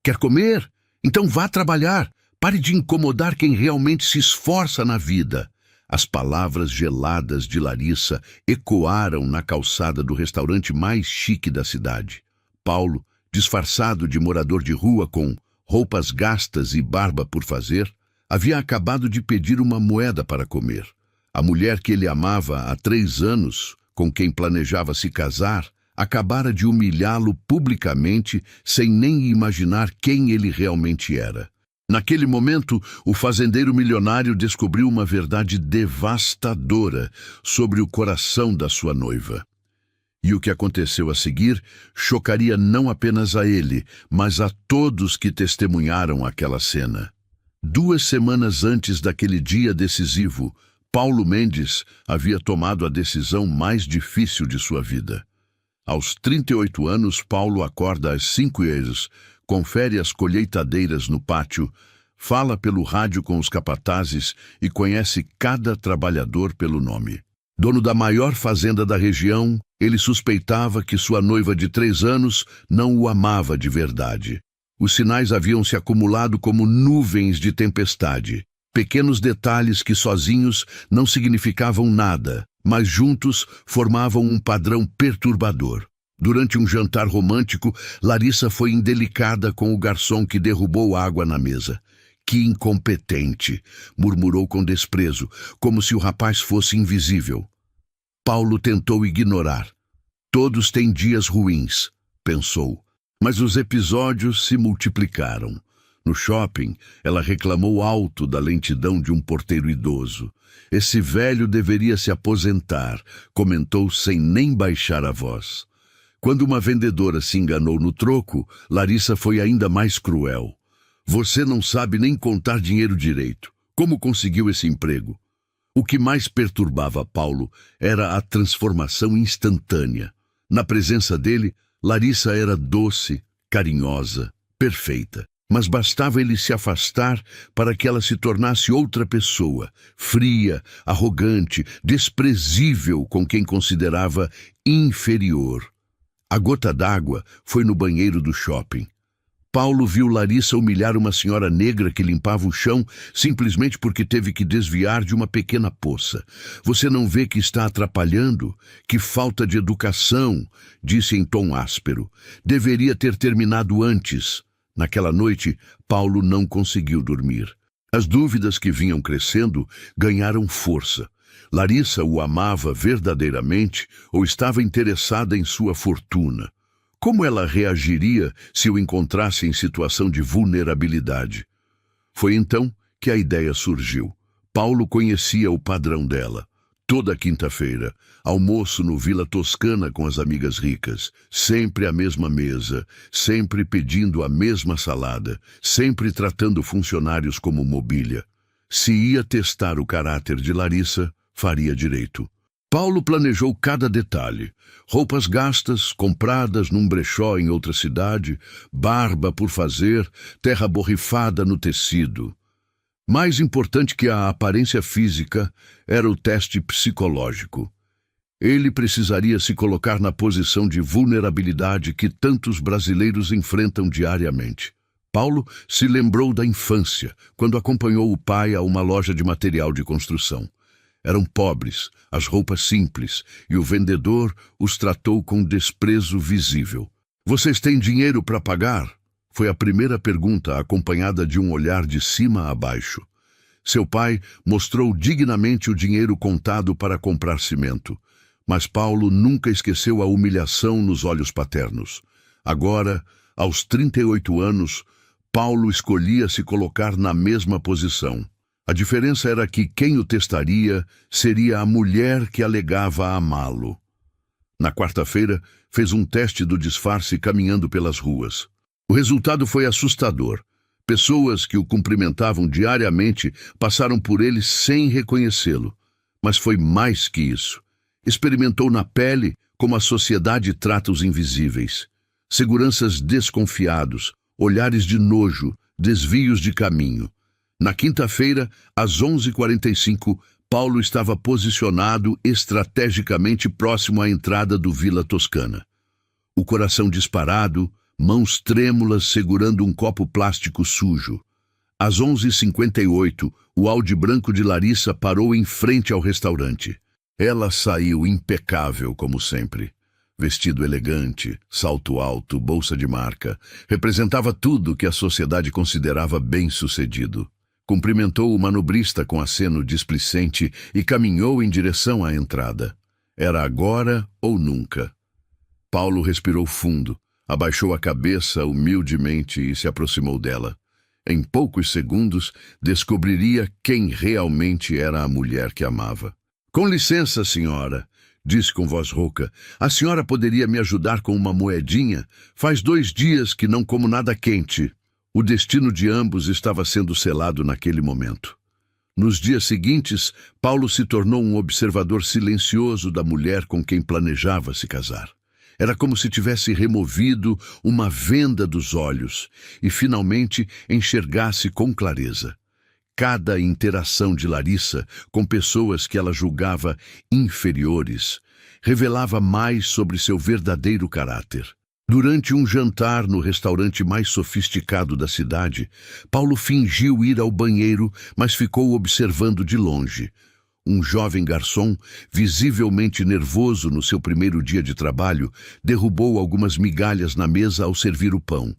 Quer comer? Então vá trabalhar. Pare de incomodar quem realmente se esforça na vida. As palavras geladas de Larissa ecoaram na calçada do restaurante mais chique da cidade. Paulo, disfarçado de morador de rua com roupas gastas e barba por fazer, havia acabado de pedir uma moeda para comer. A mulher que ele amava há 3 anos, com quem planejava se casar, acabara de humilhá-lo publicamente sem nem imaginar quem ele realmente era. Naquele momento, o fazendeiro milionário descobriu uma verdade devastadora sobre o coração da sua noiva. E o que aconteceu a seguir chocaria não apenas a ele, mas a todos que testemunharam aquela cena. 2 semanas antes daquele dia decisivo, Paulo Mendes havia tomado a decisão mais difícil de sua vida. Aos 38 anos, Paulo acorda às 5h, confere as colheitadeiras no pátio, fala pelo rádio com os capatazes e conhece cada trabalhador pelo nome. Dono da maior fazenda da região, ele suspeitava que sua noiva de 3 anos não o amava de verdade. Os sinais haviam se acumulado como nuvens de tempestade. Pequenos detalhes que sozinhos não significavam nada, mas juntos formavam um padrão perturbador. Durante um jantar romântico, Larissa foi indelicada com o garçom que derrubou água na mesa. Que incompetente, murmurou com desprezo, como se o rapaz fosse invisível. Paulo tentou ignorar. Todos têm dias ruins, pensou, mas os episódios se multiplicaram. No shopping, ela reclamou alto da lentidão de um porteiro idoso. Esse velho deveria se aposentar, comentou sem nem baixar a voz. Quando uma vendedora se enganou no troco, Larissa foi ainda mais cruel. Você não sabe nem contar dinheiro direito. Como conseguiu esse emprego? O que mais perturbava Paulo era a transformação instantânea. Na presença dele, Larissa era doce, carinhosa, perfeita. Mas bastava ele se afastar para que ela se tornasse outra pessoa, fria, arrogante, desprezível com quem considerava inferior. A gota d'água foi no banheiro do shopping. Paulo viu Larissa humilhar uma senhora negra que limpava o chão simplesmente porque teve que desviar de uma pequena poça. Você não vê que está atrapalhando? Que falta de educação, disse em tom áspero. Deveria ter terminado antes. Naquela noite, Paulo não conseguiu dormir. As dúvidas que vinham crescendo ganharam força. Larissa o amava verdadeiramente ou estava interessada em sua fortuna? Como ela reagiria se o encontrasse em situação de vulnerabilidade? Foi então que a ideia surgiu. Paulo conhecia o padrão dela. Toda quinta-feira, almoço no Vila Toscana com as amigas ricas, sempre a mesma mesa, sempre pedindo a mesma salada, sempre tratando funcionários como mobília. Se ia testar o caráter de Larissa, faria direito. Paulo planejou cada detalhe. Roupas gastas, compradas num brechó em outra cidade, barba por fazer, terra borrifada no tecido. Mais importante que a aparência física era o teste psicológico. Ele precisaria se colocar na posição de vulnerabilidade que tantos brasileiros enfrentam diariamente. Paulo se lembrou da infância, quando acompanhou o pai a uma loja de material de construção. Eram pobres, as roupas simples, e o vendedor os tratou com desprezo visível. "Vocês têm dinheiro para pagar?" Foi a primeira pergunta, acompanhada de um olhar de cima a baixo. Seu pai mostrou dignamente o dinheiro contado para comprar cimento. Mas Paulo nunca esqueceu a humilhação nos olhos paternos. Agora, aos 38 anos, Paulo escolhia se colocar na mesma posição. A diferença era que quem o testaria seria a mulher que alegava amá-lo. Na quarta-feira, fez um teste do disfarce caminhando pelas ruas. O resultado foi assustador. Pessoas que o cumprimentavam diariamente passaram por ele sem reconhecê-lo. Mas foi mais que isso. Experimentou na pele como a sociedade trata os invisíveis. Seguranças desconfiados, olhares de nojo, desvios de caminho. Na quinta-feira, às 11h45, Paulo estava posicionado estrategicamente próximo à entrada do Vila Toscana. O coração disparado, mãos trêmulas segurando um copo plástico sujo. Às 11h58, o Audi branco de Larissa parou em frente ao restaurante. Ela saiu impecável, como sempre. Vestido elegante, salto alto, bolsa de marca. Representava tudo que a sociedade considerava bem-sucedido. Cumprimentou o manobrista com aceno displicente e caminhou em direção à entrada. Era agora ou nunca. Paulo respirou fundo, abaixou a cabeça humildemente e se aproximou dela. Em poucos segundos, descobriria quem realmente era a mulher que amava. "Com licença, senhora", disse com voz rouca. "A senhora poderia me ajudar com uma moedinha? Faz 2 dias que não como nada quente." O destino de ambos estava sendo selado naquele momento. Nos dias seguintes, Paulo se tornou um observador silencioso da mulher com quem planejava se casar. Era como se tivesse removido uma venda dos olhos e finalmente enxergasse com clareza. Cada interação de Larissa com pessoas que ela julgava inferiores revelava mais sobre seu verdadeiro caráter. Durante um jantar no restaurante mais sofisticado da cidade, Paulo fingiu ir ao banheiro, mas ficou observando de longe. Um jovem garçom, visivelmente nervoso no seu primeiro dia de trabalho, derrubou algumas migalhas na mesa ao servir o pão.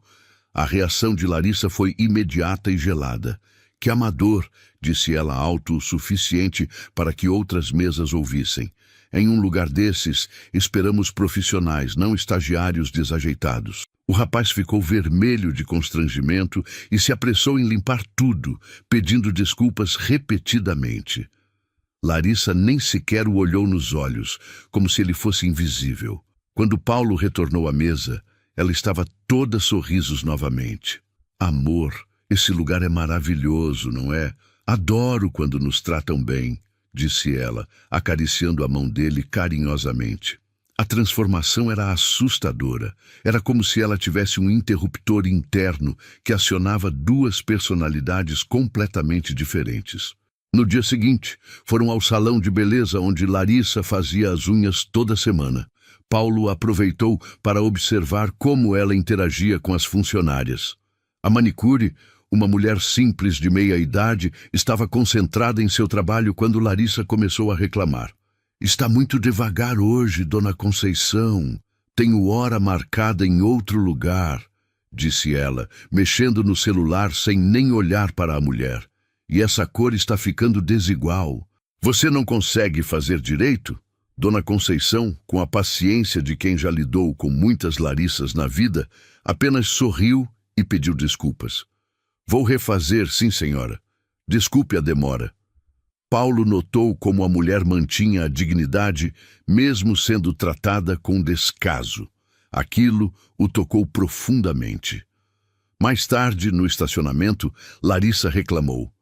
A reação de Larissa foi imediata e gelada. "Que amador", disse ela alto o suficiente para que outras mesas ouvissem. "Em um lugar desses, esperamos profissionais, não estagiários desajeitados." O rapaz ficou vermelho de constrangimento e se apressou em limpar tudo, pedindo desculpas repetidamente. Larissa nem sequer o olhou nos olhos, como se ele fosse invisível. Quando Paulo retornou à mesa, ela estava toda sorrisos novamente. "Amor, esse lugar é maravilhoso, não é? Adoro quando nos tratam bem", disse ela, acariciando a mão dele carinhosamente. A transformação era assustadora. Era como se ela tivesse um interruptor interno que acionava 2 personalidades completamente diferentes. No dia seguinte, foram ao salão de beleza onde Larissa fazia as unhas toda semana. Paulo aproveitou para observar como ela interagia com as funcionárias. A manicure, uma mulher simples de meia-idade, estava concentrada em seu trabalho quando Larissa começou a reclamar. "Está muito devagar hoje, dona Conceição. Tenho hora marcada em outro lugar", disse ela, mexendo no celular sem nem olhar para a mulher. "E essa cor está ficando desigual. Você não consegue fazer direito?" Dona Conceição, com a paciência de quem já lidou com muitas Larissas na vida, apenas sorriu e pediu desculpas. "Vou refazer, sim, senhora. Desculpe a demora." Paulo notou como a mulher mantinha a dignidade, mesmo sendo tratada com descaso. Aquilo o tocou profundamente. Mais tarde, no estacionamento, Larissa reclamou.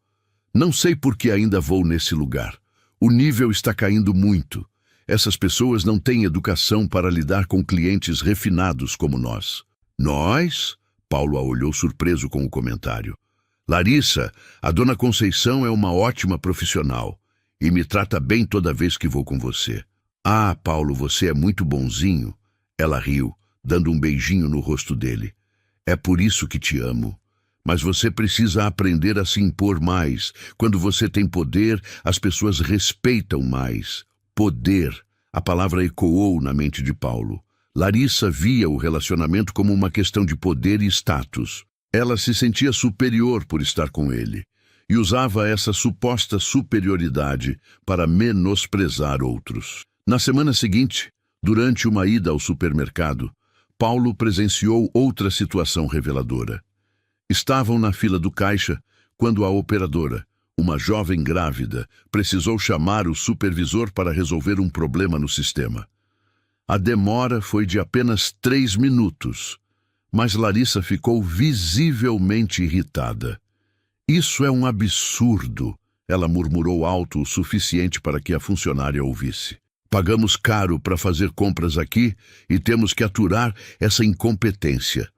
"Não sei por que ainda vou nesse lugar. O nível está caindo muito. Essas pessoas não têm educação para lidar com clientes refinados como nós." "Nós?" Paulo a olhou surpreso com o comentário. "Larissa, a dona Conceição é uma ótima profissional e me trata bem toda vez que vou com você." "Ah, Paulo, você é muito bonzinho." Ela riu, dando um beijinho no rosto dele. "É por isso que te amo. Mas você precisa aprender a se impor mais. Quando você tem poder, as pessoas respeitam mais." Poder. A palavra ecoou na mente de Paulo. Larissa via o relacionamento como uma questão de poder e status. Ela se sentia superior por estar com ele e usava essa suposta superioridade para menosprezar outros. Na semana seguinte, durante uma ida ao supermercado, Paulo presenciou outra situação reveladora. Estavam na fila do caixa quando a operadora, uma jovem grávida, precisou chamar o supervisor para resolver um problema no sistema. A demora foi de apenas 3 minutos, mas Larissa ficou visivelmente irritada. "Isso é um absurdo", ela murmurou alto o suficiente para que a funcionária ouvisse. "Pagamos caro para fazer compras aqui e temos que aturar essa incompetência."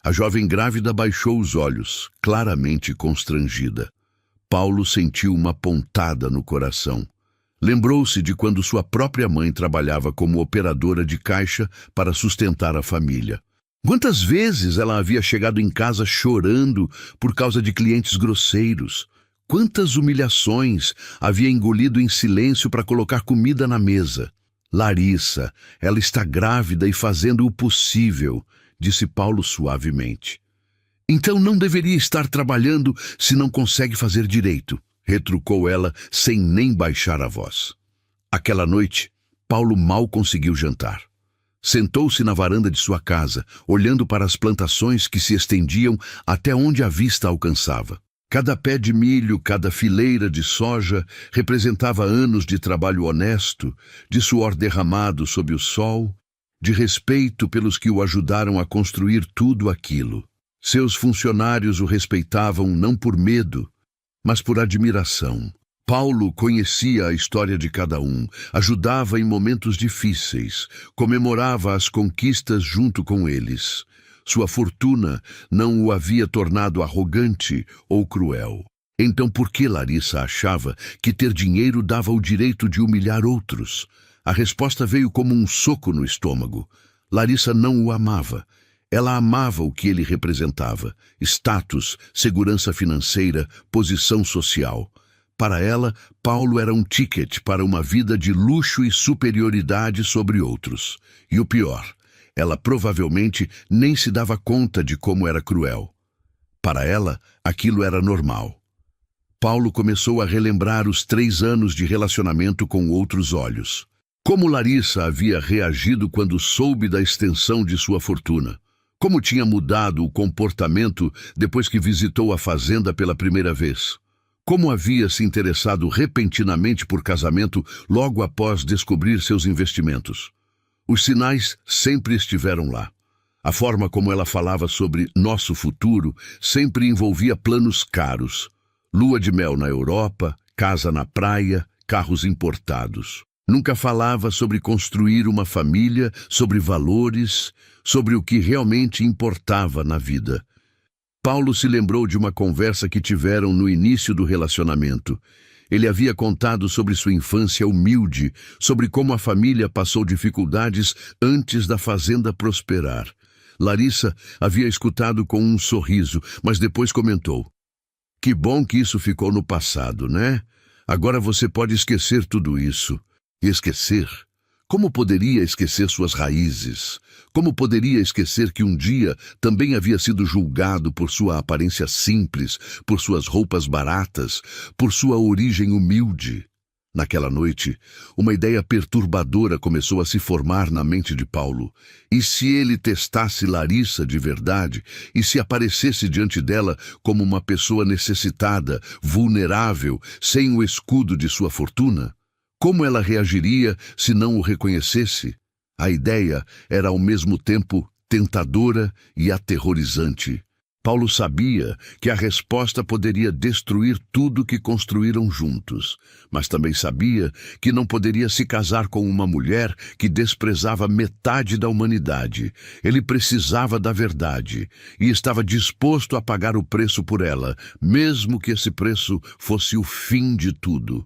A jovem grávida baixou os olhos, claramente constrangida. Paulo sentiu uma pontada no coração. Lembrou-se de quando sua própria mãe trabalhava como operadora de caixa para sustentar a família. Quantas vezes ela havia chegado em casa chorando por causa de clientes grosseiros? Quantas humilhações havia engolido em silêncio para colocar comida na mesa? Larissa, ela está grávida e fazendo o possível, disse Paulo suavemente. Então não deveria estar trabalhando se não consegue fazer direito, retrucou ela sem nem baixar a voz. Aquela noite, Paulo mal conseguiu jantar. Sentou-se na varanda de sua casa, olhando para as plantações que se estendiam até onde a vista alcançava. Cada pé de milho, cada fileira de soja representava anos de trabalho honesto, de suor derramado sob o sol, de respeito pelos que o ajudaram a construir tudo aquilo. Seus funcionários o respeitavam não por medo, mas por admiração. Paulo conhecia a história de cada um, ajudava em momentos difíceis, comemorava as conquistas junto com eles. Sua fortuna não o havia tornado arrogante ou cruel. Então por que Larissa achava que ter dinheiro dava o direito de humilhar outros? A resposta veio como um soco no estômago. Larissa não o amava. Ela amava o que ele representava: status, segurança financeira, posição social. Para ela, Paulo era um ticket para uma vida de luxo e superioridade sobre outros. E o pior, ela provavelmente nem se dava conta de como era cruel. Para ela, aquilo era normal. Paulo começou a relembrar os 3 anos de relacionamento com outros olhos. Como Larissa havia reagido quando soube da extensão de sua fortuna. Como tinha mudado o comportamento depois que visitou a fazenda pela primeira vez. Como havia se interessado repentinamente por casamento logo após descobrir seus investimentos. Os sinais sempre estiveram lá. A forma como ela falava sobre nosso futuro sempre envolvia planos caros. Lua de mel na Europa, casa na praia, carros importados. Nunca falava sobre construir uma família, sobre valores, sobre o que realmente importava na vida. Paulo se lembrou de uma conversa que tiveram no início do relacionamento. Ele havia contado sobre sua infância humilde, sobre como a família passou dificuldades antes da fazenda prosperar. Larissa havia escutado com um sorriso, mas depois comentou: "Que bom que isso ficou no passado, né? Agora você pode esquecer tudo isso." Esquecer? Como poderia esquecer suas raízes? Como poderia esquecer que um dia também havia sido julgado por sua aparência simples, por suas roupas baratas, por sua origem humilde? Naquela noite, uma ideia perturbadora começou a se formar na mente de Paulo. E se ele testasse Larissa de verdade, e se aparecesse diante dela como uma pessoa necessitada, vulnerável, sem o escudo de sua fortuna? Como ela reagiria se não o reconhecesse? A ideia era ao mesmo tempo tentadora e aterrorizante. Paulo sabia que a resposta poderia destruir tudo que construíram juntos, mas também sabia que não poderia se casar com uma mulher que desprezava metade da humanidade. Ele precisava da verdade e estava disposto a pagar o preço por ela, mesmo que esse preço fosse o fim de tudo.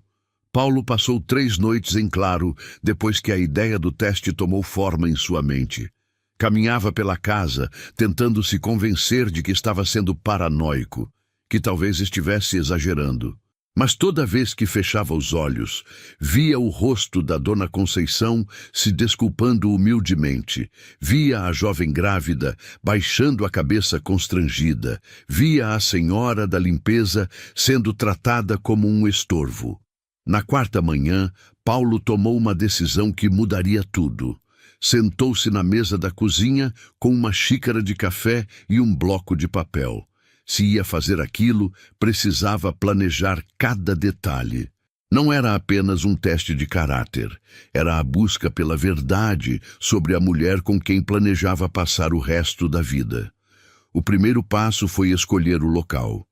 Paulo passou 3 noites em claro depois que a ideia do teste tomou forma em sua mente. Caminhava pela casa, tentando se convencer de que estava sendo paranoico, que talvez estivesse exagerando. Mas toda vez que fechava os olhos, via o rosto da Dona Conceição se desculpando humildemente, via a jovem grávida baixando a cabeça constrangida, via a senhora da limpeza sendo tratada como um estorvo. Na 4ª manhã, Paulo tomou uma decisão que mudaria tudo. Sentou-se na mesa da cozinha com uma xícara de café e um bloco de papel. Se ia fazer aquilo, precisava planejar cada detalhe. Não era apenas um teste de caráter, era a busca pela verdade sobre a mulher com quem planejava passar o resto da vida. O primeiro passo foi escolher o local.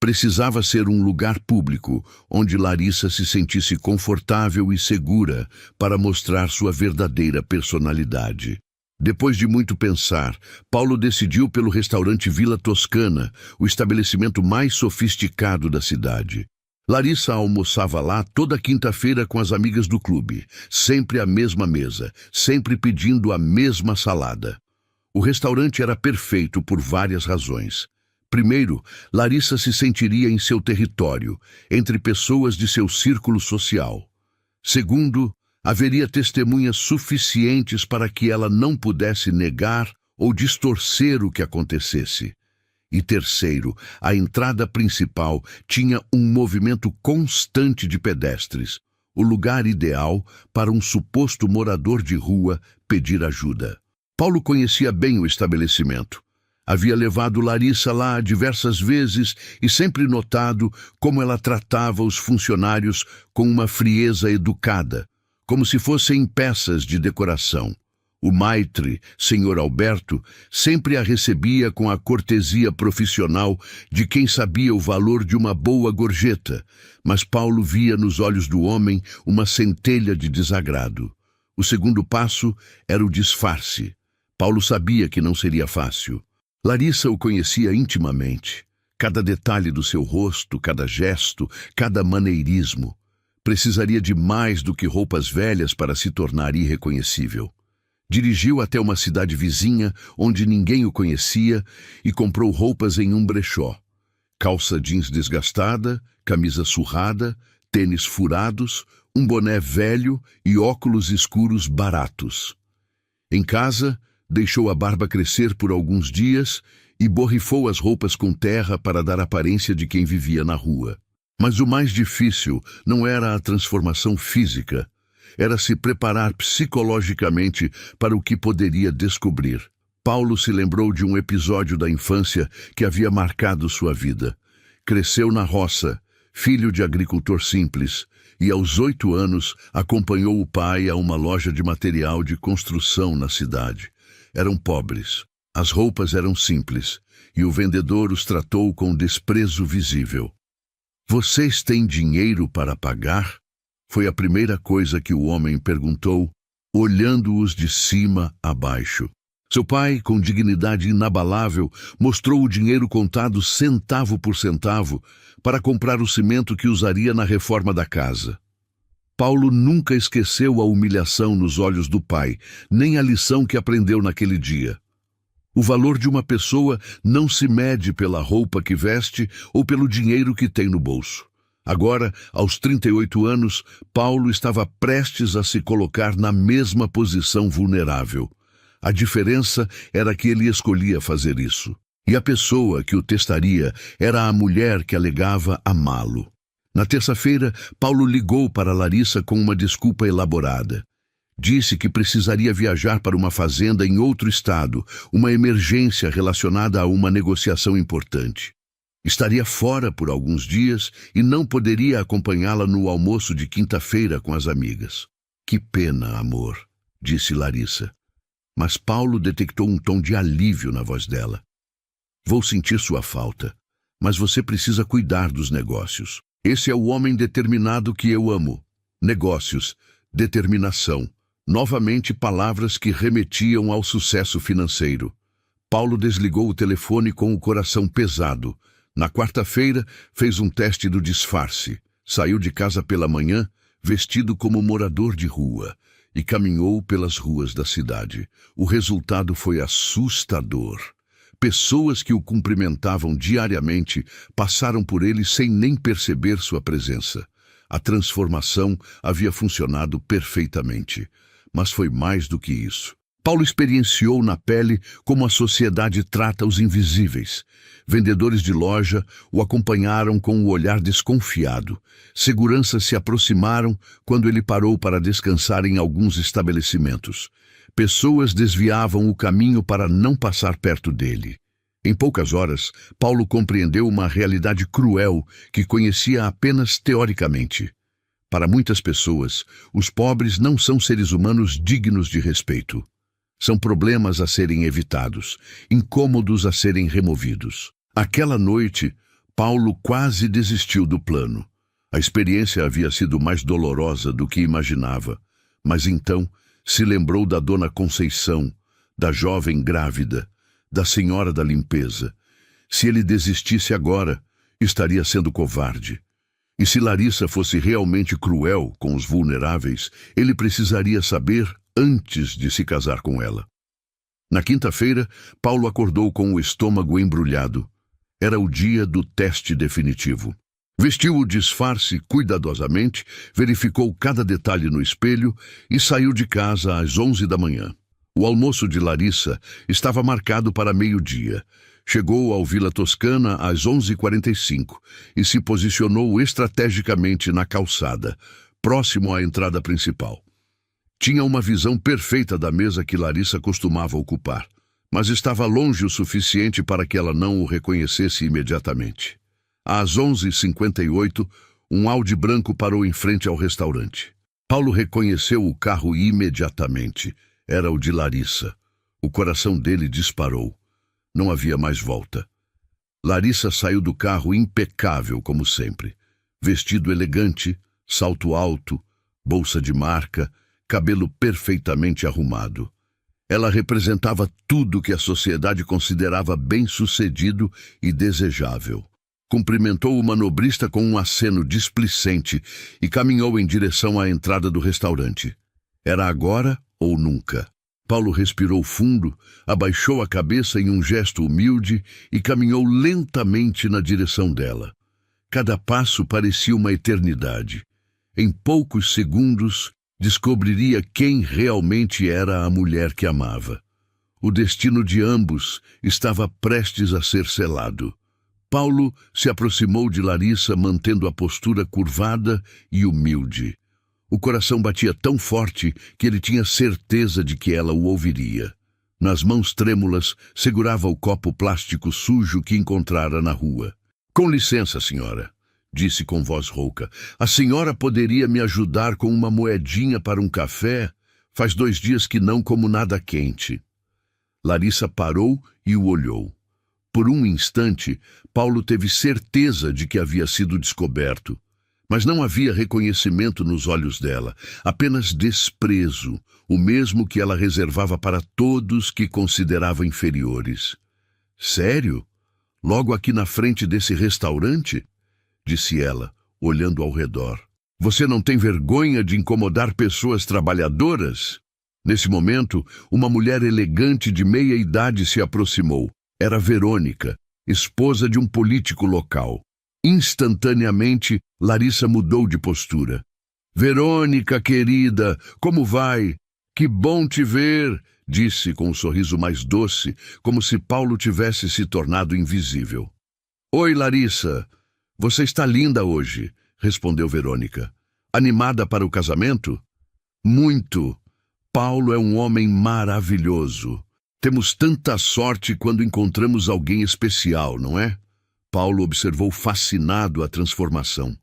Precisava ser um lugar público, onde Larissa se sentisse confortável e segura para mostrar sua verdadeira personalidade. Depois de muito pensar, Paulo decidiu pelo restaurante Vila Toscana, o estabelecimento mais sofisticado da cidade. Larissa almoçava lá toda quinta-feira com as amigas do clube, sempre à mesma mesa, sempre pedindo a mesma salada. O restaurante era perfeito por várias razões. Primeiro, Larissa se sentiria em seu território, entre pessoas de seu círculo social. Segundo, haveria testemunhas suficientes para que ela não pudesse negar ou distorcer o que acontecesse. E terceiro, a entrada principal tinha um movimento constante de pedestres, o lugar ideal para um suposto morador de rua pedir ajuda. Paulo conhecia bem o estabelecimento. Havia levado Larissa lá diversas vezes e sempre notado como ela tratava os funcionários com uma frieza educada, como se fossem peças de decoração. O maitre, Sr. Alberto, sempre a recebia com a cortesia profissional de quem sabia o valor de uma boa gorjeta, mas Paulo via nos olhos do homem uma centelha de desagrado. O segundo passo era o disfarce. Paulo sabia que não seria fácil. Larissa o conhecia intimamente. Cada detalhe do seu rosto, cada gesto, cada maneirismo. Precisaria de mais do que roupas velhas para se tornar irreconhecível. Dirigiu até uma cidade vizinha, onde ninguém o conhecia, e comprou roupas em um brechó. Calça jeans desgastada, camisa surrada, tênis furados, um boné velho e óculos escuros baratos. Em casa, deixou a barba crescer por alguns dias e borrifou as roupas com terra para dar aparência de quem vivia na rua. Mas o mais difícil não era a transformação física, era se preparar psicologicamente para o que poderia descobrir. Paulo se lembrou de um episódio da infância que havia marcado sua vida. Cresceu na roça, filho de agricultor simples, e aos 8 anos acompanhou o pai a uma loja de material de construção na cidade. Eram pobres, as roupas eram simples, e o vendedor os tratou com desprezo visível. "Vocês têm dinheiro para pagar?" Foi a primeira coisa que o homem perguntou, olhando-os de cima a baixo. Seu pai, com dignidade inabalável, mostrou o dinheiro contado centavo por centavo para comprar o cimento que usaria na reforma da casa. Paulo nunca esqueceu a humilhação nos olhos do pai, nem a lição que aprendeu naquele dia. O valor de uma pessoa não se mede pela roupa que veste ou pelo dinheiro que tem no bolso. Agora, aos 38 anos, Paulo estava prestes a se colocar na mesma posição vulnerável. A diferença era que ele escolhia fazer isso. E a pessoa que o testaria era a mulher que alegava amá-lo. Na terça-feira, Paulo ligou para Larissa com uma desculpa elaborada. Disse que precisaria viajar para uma fazenda em outro estado, uma emergência relacionada a uma negociação importante. Estaria fora por alguns dias e não poderia acompanhá-la no almoço de quinta-feira com as amigas. "Que pena, amor", disse Larissa. Mas Paulo detectou um tom de alívio na voz dela. "Vou sentir sua falta, mas você precisa cuidar dos negócios. Esse é o homem determinado que eu amo. Negócios, determinação." Novamente palavras que remetiam ao sucesso financeiro. Paulo desligou o telefone com o coração pesado. Na quarta-feira, fez um teste do disfarce. Saiu de casa pela manhã, vestido como morador de rua, e caminhou pelas ruas da cidade. O resultado foi assustador. Pessoas que o cumprimentavam diariamente passaram por ele sem nem perceber sua presença. A transformação havia funcionado perfeitamente. Mas foi mais do que isso. Paulo experienciou na pele como a sociedade trata os invisíveis. Vendedores de loja o acompanharam com o olhar desconfiado. Seguranças se aproximaram quando ele parou para descansar em alguns estabelecimentos. Pessoas desviavam o caminho para não passar perto dele. Em poucas horas, Paulo compreendeu uma realidade cruel que conhecia apenas teoricamente. Para muitas pessoas, os pobres não são seres humanos dignos de respeito. São problemas a serem evitados, incômodos a serem removidos. Aquela noite, Paulo quase desistiu do plano. A experiência havia sido mais dolorosa do que imaginava, mas então se lembrou da dona Conceição, da jovem grávida, da senhora da limpeza. Se ele desistisse agora, estaria sendo covarde. E se Larissa fosse realmente cruel com os vulneráveis, ele precisaria saber antes de se casar com ela. Na quinta-feira, Paulo acordou com o estômago embrulhado. Era o dia do teste definitivo. Vestiu o disfarce cuidadosamente, verificou cada detalhe no espelho e saiu de casa às 11 da manhã. O almoço de Larissa estava marcado para meio-dia. Chegou ao Vila Toscana às 11h45 e se posicionou estrategicamente na calçada, próximo à entrada principal. Tinha uma visão perfeita da mesa que Larissa costumava ocupar, mas estava longe o suficiente para que ela não o reconhecesse imediatamente. Às 11h58, um Audi branco parou em frente ao restaurante. Paulo reconheceu o carro imediatamente. Era o de Larissa. O coração dele disparou. Não havia mais volta. Larissa saiu do carro impecável, como sempre. Vestido elegante, salto alto, bolsa de marca, cabelo perfeitamente arrumado. Ela representava tudo que a sociedade considerava bem-sucedido e desejável. Cumprimentou o manobrista com um aceno displicente e caminhou em direção à entrada do restaurante. Era agora ou nunca. Paulo respirou fundo, abaixou a cabeça em um gesto humilde e caminhou lentamente na direção dela. Cada passo parecia uma eternidade. Em poucos segundos, descobriria quem realmente era a mulher que amava. O destino de ambos estava prestes a ser selado. Paulo se aproximou de Larissa, mantendo a postura curvada e humilde. O coração batia tão forte que ele tinha certeza de que ela o ouviria. Nas mãos trêmulas, segurava o copo plástico sujo que encontrara na rua. "Com licença, senhora", disse com voz rouca. "A senhora poderia me ajudar com uma moedinha para um café? Faz 2 dias que não como nada quente." Larissa parou e o olhou. Por um instante, Paulo teve certeza de que havia sido descoberto. Mas não havia reconhecimento nos olhos dela, apenas desprezo, o mesmo que ela reservava para todos que considerava inferiores. "Sério? Logo aqui na frente desse restaurante?" disse ela, olhando ao redor. "Você não tem vergonha de incomodar pessoas trabalhadoras?" Nesse momento, uma mulher elegante de meia idade se aproximou. Era Verônica, esposa de um político local. Instantaneamente, Larissa mudou de postura. "Verônica, querida, como vai? Que bom te ver", disse com um sorriso mais doce, como se Paulo tivesse se tornado invisível. "Oi, Larissa. Você está linda hoje", respondeu Verônica. "Animada para o casamento?" "Muito. Paulo é um homem maravilhoso. Temos tanta sorte quando encontramos alguém especial, não é?" Paulo observou fascinado a transformação.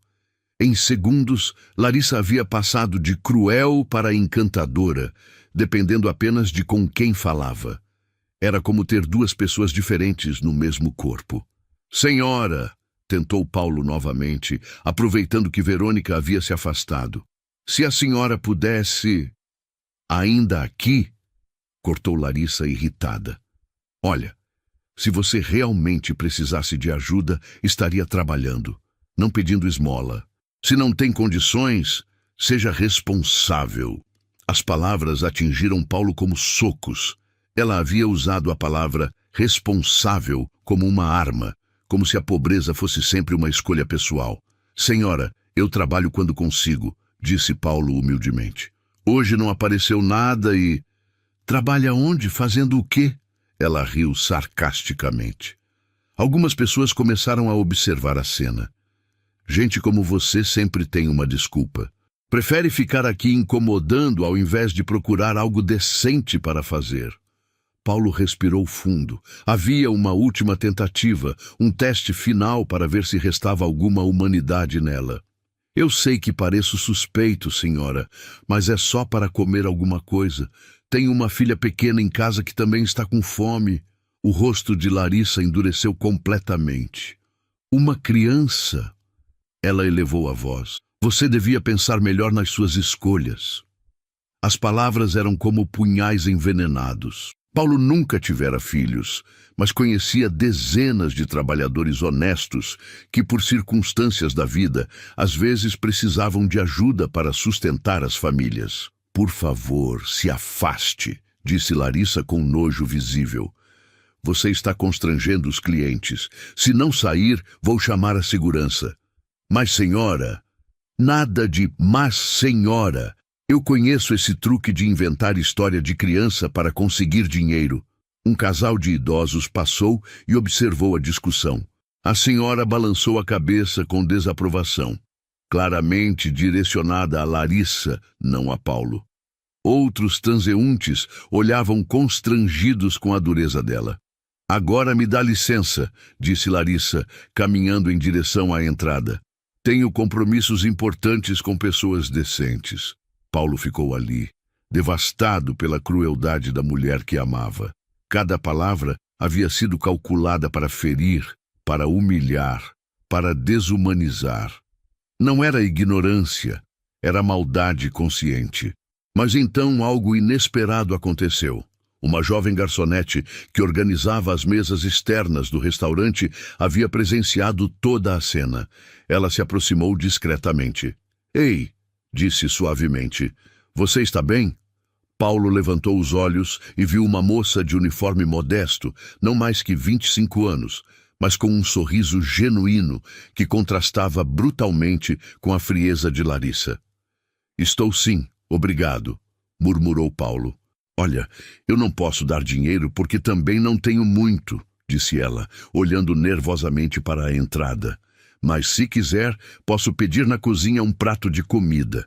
Em segundos, Larissa havia passado de cruel para encantadora, dependendo apenas de com quem falava. Era como ter 2 pessoas diferentes no mesmo corpo. "Senhora", tentou Paulo novamente, aproveitando que Verônica havia se afastado. "Se a senhora pudesse... Ainda aqui?" cortou Larissa irritada. "Olha, se você realmente precisasse de ajuda, estaria trabalhando, não pedindo esmola. Se não tem condições, seja responsável." As palavras atingiram Paulo como socos. Ela havia usado a palavra responsável como uma arma, como se a pobreza fosse sempre uma escolha pessoal. "Senhora, eu trabalho quando consigo", disse Paulo humildemente. "Hoje não apareceu nada e..." "Trabalha onde? Fazendo o quê?" Ela riu sarcasticamente. Algumas pessoas começaram a observar a cena. "Gente como você sempre tem uma desculpa. Prefere ficar aqui incomodando ao invés de procurar algo decente para fazer." Paulo respirou fundo. Havia uma última tentativa, um teste final para ver se restava alguma humanidade nela. "Eu sei que pareço suspeito, senhora, mas é só para comer alguma coisa. Tenho uma filha pequena em casa que também está com fome." O rosto de Larissa endureceu completamente. "Uma criança?" Ela elevou a voz. "Você devia pensar melhor nas suas escolhas." As palavras eram como punhais envenenados. Paulo nunca tivera filhos, mas conhecia dezenas de trabalhadores honestos que, por circunstâncias da vida, às vezes precisavam de ajuda para sustentar as famílias. "Por favor, se afaste", disse Larissa com nojo visível. Você está constrangendo os clientes. Se não sair, vou chamar a segurança. Mas, senhora... Nada de mas, senhora. Eu conheço esse truque de inventar história de criança para conseguir dinheiro. Um casal de idosos passou e observou a discussão. A senhora balançou a cabeça com desaprovação, claramente direcionada a Larissa, não a Paulo. Outros transeuntes olhavam constrangidos com a dureza dela. Agora me dá licença, disse Larissa, caminhando em direção à entrada. Tenho compromissos importantes com pessoas decentes. Paulo ficou ali, devastado pela crueldade da mulher que amava. Cada palavra havia sido calculada para ferir, para humilhar, para desumanizar. Não era ignorância, era maldade consciente. Mas então algo inesperado aconteceu. Uma jovem garçonete que organizava as mesas externas do restaurante havia presenciado toda a cena. Ela se aproximou discretamente. Ei, disse suavemente, você está bem? Paulo levantou os olhos e viu uma moça de uniforme modesto, não mais que 25 anos, mas com um sorriso genuíno que contrastava brutalmente com a frieza de Larissa. Estou sim, obrigado, murmurou Paulo. Olha, eu não posso dar dinheiro porque também não tenho muito, disse ela, olhando nervosamente para a entrada. Mas se quiser, posso pedir na cozinha um prato de comida.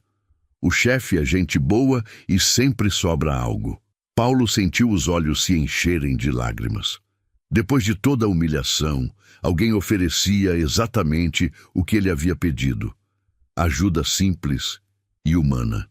O chefe é gente boa e sempre sobra algo. Paulo sentiu os olhos se encherem de lágrimas. Depois de toda a humilhação, alguém oferecia exatamente o que ele havia pedido. Ajuda simples e humana.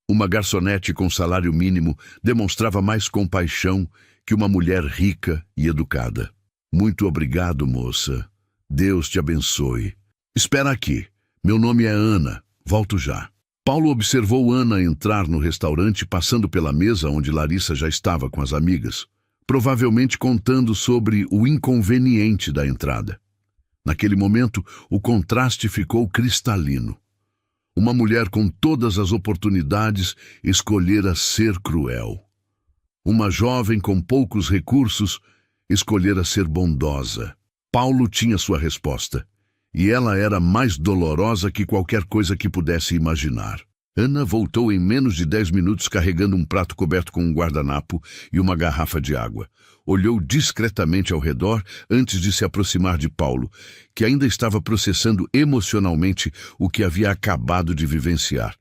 Uma garçonete com salário mínimo demonstrava mais compaixão que uma mulher rica e educada. Muito obrigado, moça. Deus te abençoe. Espera aqui. Meu nome é Ana. Volto já. Paulo observou Ana entrar no restaurante passando pela mesa onde Larissa já estava com as amigas, provavelmente contando sobre o inconveniente da entrada. Naquele momento, o contraste ficou cristalino. Uma mulher com todas as oportunidades escolhera ser cruel. Uma jovem com poucos recursos escolhera ser bondosa. Paulo tinha sua resposta, e ela era mais dolorosa que qualquer coisa que pudesse imaginar. Ana voltou em menos de 10 minutos carregando um prato coberto com um guardanapo e uma garrafa de água. Olhou discretamente ao redor antes de se aproximar de Paulo, que ainda estava processando emocionalmente o que havia acabado de vivenciar.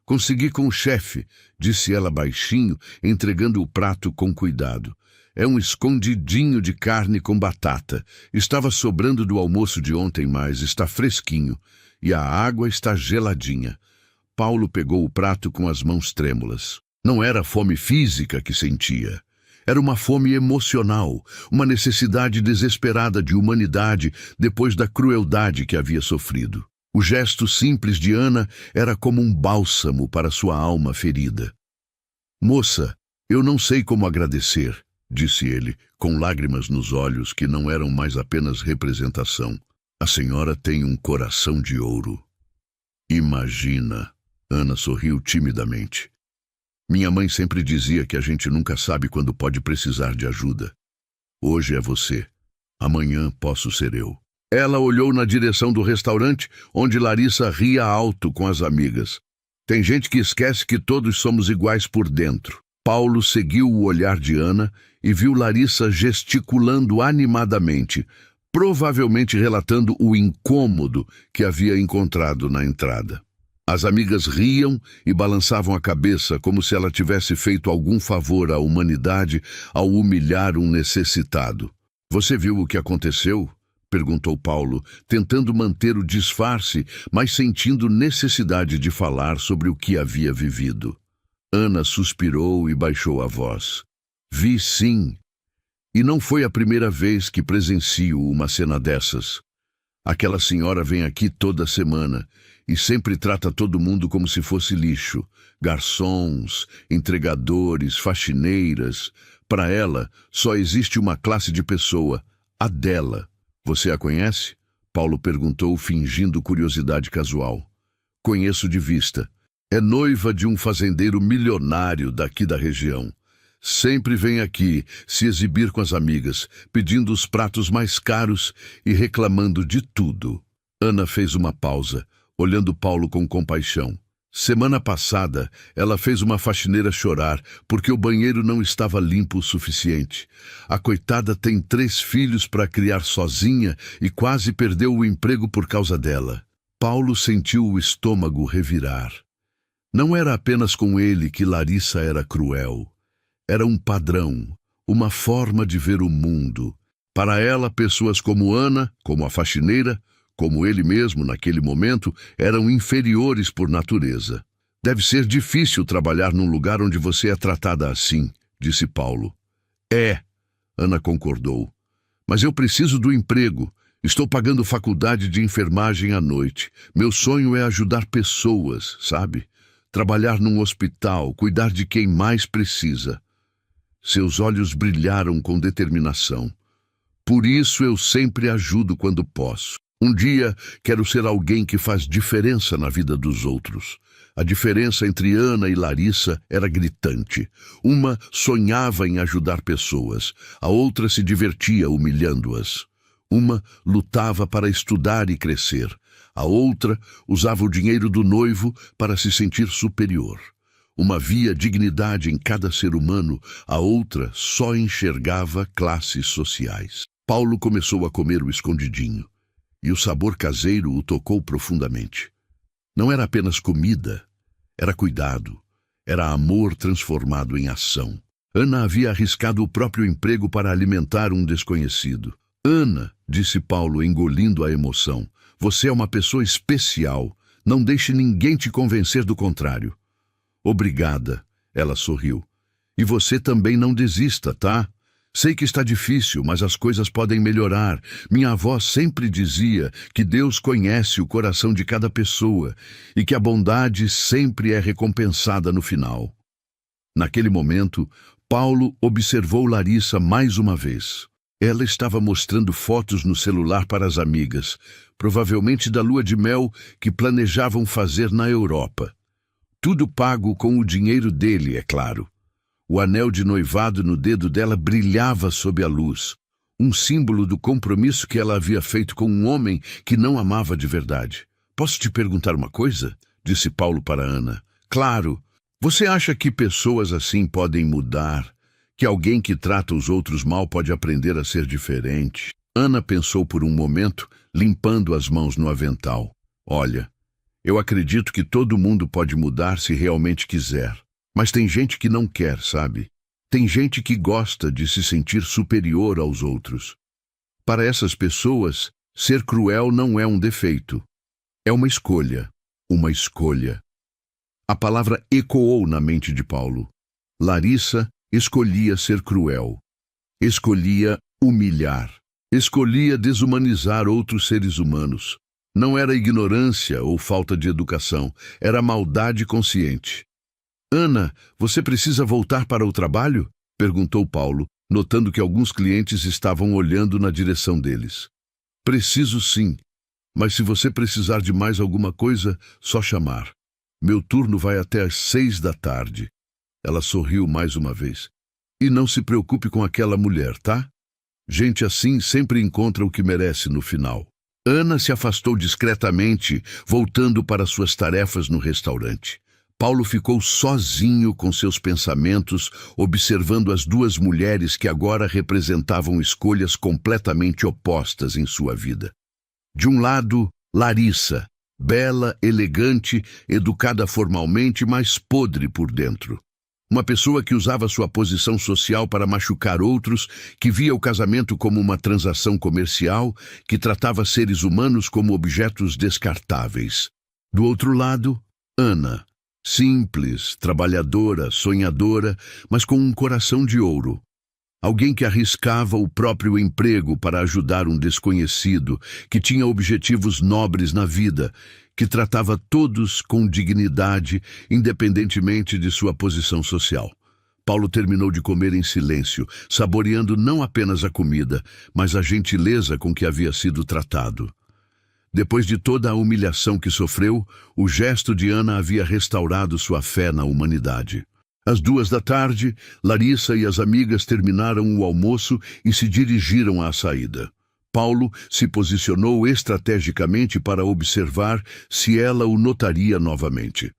Consegui com o chefe, disse ela baixinho, entregando o prato com cuidado. É um escondidinho de carne com batata. Estava sobrando do almoço de ontem, mas está fresquinho. E a água está geladinha. Paulo pegou o prato com as mãos trêmulas. Não era fome física que sentia. Era uma fome emocional, uma necessidade desesperada de humanidade depois da crueldade que havia sofrido. O gesto simples de Ana era como um bálsamo para sua alma ferida. Moça, eu não sei como agradecer, disse ele, com lágrimas nos olhos que não eram mais apenas representação. A senhora tem um coração de ouro. Imagina, Ana sorriu timidamente. Minha mãe sempre dizia que a gente nunca sabe quando pode precisar de ajuda. Hoje é você. Amanhã posso ser eu. Ela olhou na direção do restaurante, onde Larissa ria alto com as amigas. Tem gente que esquece que todos somos iguais por dentro. Paulo seguiu o olhar de Ana e viu Larissa gesticulando animadamente, provavelmente relatando o incômodo que havia encontrado na entrada. As amigas riam e balançavam a cabeça como se ela tivesse feito algum favor à humanidade ao humilhar um necessitado. Você viu o que aconteceu? Perguntou Paulo, tentando manter o disfarce, mas sentindo necessidade de falar sobre o que havia vivido. Ana suspirou e baixou a voz. Vi sim. E não foi a primeira vez que presencio uma cena dessas. Aquela senhora vem aqui toda semana e sempre trata todo mundo como se fosse lixo. Garçons, entregadores, faxineiras. Para ela, só existe uma classe de pessoa, a dela. Você a conhece? Paulo perguntou, fingindo curiosidade casual. Conheço de vista. É noiva de um fazendeiro milionário daqui da região. Sempre vem aqui se exibir com as amigas, pedindo os pratos mais caros e reclamando de tudo. Ana fez uma pausa, olhando Paulo com compaixão. Semana passada, ela fez uma faxineira chorar porque o banheiro não estava limpo o suficiente. A coitada tem 3 filhos para criar sozinha e quase perdeu o emprego por causa dela. Paulo sentiu o estômago revirar. Não era apenas com ele que Larissa era cruel. Era um padrão, uma forma de ver o mundo. Para ela, pessoas como Ana, como a faxineira, como ele mesmo naquele momento, eram inferiores por natureza. Deve ser difícil trabalhar num lugar onde você é tratada assim, disse Paulo. É, Ana concordou. Mas eu preciso do emprego. Estou pagando faculdade de enfermagem à noite. Meu sonho é ajudar pessoas, sabe? Trabalhar num hospital, cuidar de quem mais precisa. Seus olhos brilharam com determinação. Por isso eu sempre ajudo quando posso. Um dia quero ser alguém que faz diferença na vida dos outros. A diferença entre Ana e Larissa era gritante. Uma sonhava em ajudar pessoas, a outra se divertia humilhando-as. Uma lutava para estudar e crescer, a outra usava o dinheiro do noivo para se sentir superior. Uma via dignidade em cada ser humano, a outra só enxergava classes sociais. Paulo começou a comer o escondidinho. E o sabor caseiro o tocou profundamente. Não era apenas comida, era cuidado, era amor transformado em ação. Ana havia arriscado o próprio emprego para alimentar um desconhecido. Ana, disse Paulo, engolindo a emoção, você é uma pessoa especial, não deixe ninguém te convencer do contrário. Obrigada, ela sorriu. E você também não desista, tá? Sei que está difícil, mas as coisas podem melhorar. Minha avó sempre dizia que Deus conhece o coração de cada pessoa e que a bondade sempre é recompensada no final. Naquele momento, Paulo observou Larissa mais uma vez. Ela estava mostrando fotos no celular para as amigas, provavelmente da lua de mel que planejavam fazer na Europa. Tudo pago com o dinheiro dele, é claro. O anel de noivado no dedo dela brilhava sob a luz, um símbolo do compromisso que ela havia feito com um homem que não amava de verdade. Posso te perguntar uma coisa? Disse Paulo para Ana. Claro. Você acha que pessoas assim podem mudar? Que alguém que trata os outros mal pode aprender a ser diferente? Ana pensou por um momento, limpando as mãos no avental. Olha, eu acredito que todo mundo pode mudar se realmente quiser. Mas tem gente que não quer, sabe? Tem gente que gosta de se sentir superior aos outros. Para essas pessoas, ser cruel não é um defeito. É uma escolha. Uma escolha. A palavra ecoou na mente de Paulo. Larissa escolhia ser cruel. Escolhia humilhar. Escolhia desumanizar outros seres humanos. Não era ignorância ou falta de educação. Era maldade consciente. Ana, você precisa voltar para o trabalho? Perguntou Paulo, notando que alguns clientes estavam olhando na direção deles. Preciso sim, mas se você precisar de mais alguma coisa, só chamar. Meu turno vai até às 6 da tarde. Ela sorriu mais uma vez. E não se preocupe com aquela mulher, tá? Gente assim sempre encontra o que merece no final. Ana se afastou discretamente, voltando para suas tarefas no restaurante. Paulo ficou sozinho com seus pensamentos, observando as 2 mulheres que agora representavam escolhas completamente opostas em sua vida. De um lado, Larissa, bela, elegante, educada formalmente, mas podre por dentro. Uma pessoa que usava sua posição social para machucar outros, que via o casamento como uma transação comercial, que tratava seres humanos como objetos descartáveis. Do outro lado, Ana. Simples, trabalhadora, sonhadora, mas com um coração de ouro. Alguém que arriscava o próprio emprego para ajudar um desconhecido, que tinha objetivos nobres na vida, que tratava todos com dignidade, independentemente de sua posição social. Paulo terminou de comer em silêncio, saboreando não apenas a comida, mas a gentileza com que havia sido tratado. Depois de toda a humilhação que sofreu, o gesto de Ana havia restaurado sua fé na humanidade. Às 2 da tarde, Larissa e as amigas terminaram o almoço e se dirigiram à saída. Paulo se posicionou estrategicamente para observar se ela o notaria novamente.